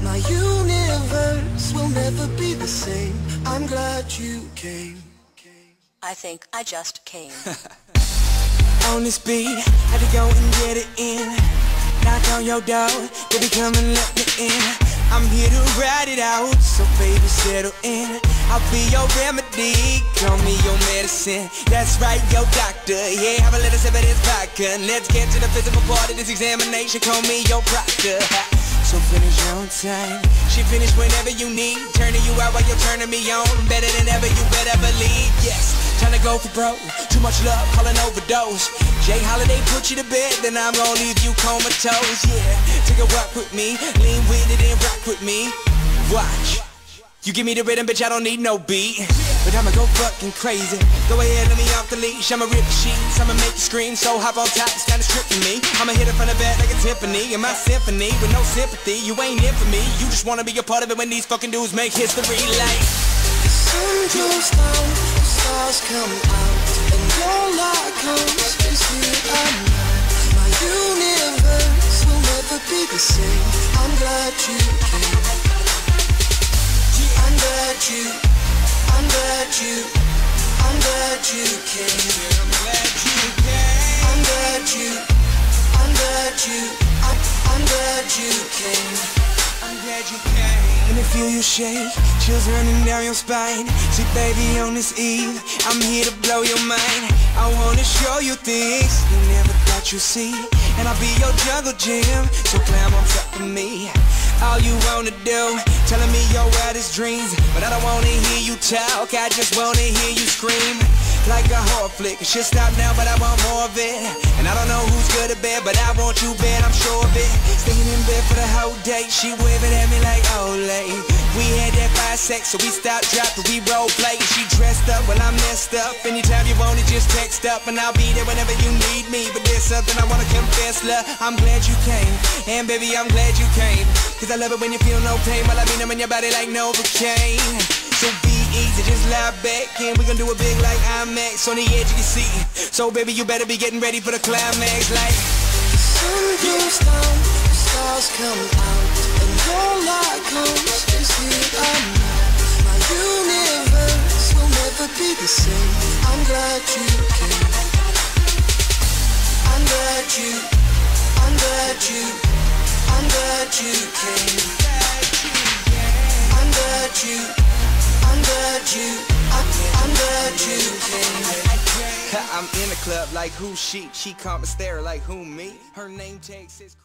My universe will never be the same. I'm glad you came. I think I just came. On this beat, had to go and get it in. Knock on your door, baby come and let me in. I'm here to ride it out, so baby settle in. I'll be your remedy, call me your medicine. That's right, your doctor, yeah, have a little sip of this vodka. Let's get to the physical part of this examination, call me your proctor. So finish on time, she finish whenever you need. Turning you out while you're turning me on. Better than ever, you better believe, yes. Trying to go for broke, too much love, call an overdose. Jay Holiday put you to bed, then I'm gonna leave you comatose, yeah. Take a walk with me, lean with it and rock with me. Watch, you give me the rhythm, bitch, I don't need no beat. But I'ma go fucking crazy. Go ahead, let me off the leash, I'ma rip the sheets, I'ma make you scream, so hop on top, it's kinda stripping me. I'ma hit it from the back like a Tiffany, in my symphony, with no sympathy, you ain't in for me. You just wanna be a part of it when these fucking dudes make history like. The sun goes down, the stars come out, and all I comes is here and now. My universe will never be the same. I'm glad you came. I'm glad you came. I'm glad you came. I'm glad you came. I'm glad you came. I'm glad you came. Let me feel you shake, chills running down your spine. See baby on this eve, I'm here to blow your mind. I wanna show you things you never thought you'd see. And I'll be your jungle gym, so climb on top of me. All you wanna do, telling me your wildest dreams. But I don't wanna hear you talk, I just wanna hear you scream. Like a horror flick, it should stop now but I want more of it. And I don't know who's good at bed, but I want you bad, I'm sure of it. Staying in bed for the whole day, she waving at me like Olay. We had that fire sex, so we stopped, dropped, and we role play. She dressed up, well I'm messed up. Anytime you want it, just text up, and I'll be there whenever you need me. But there's something I wanna confess, love, I'm glad you came. And baby, I'm glad you came. Cause I love it when you feel no pain, while I mean I'm in your body like Novocaine. So be easy, just lie back, and we gon' do it big like IMAX on the edge of your seat. So baby, you better be getting ready for the climax like. The sun goes down, the stars come out, and all I comes is here and now. My universe will never be the same. I'm glad you came. I'm glad you came. I'm glad you came. I'm in the club like who she can't but stare like who me. Her name tag says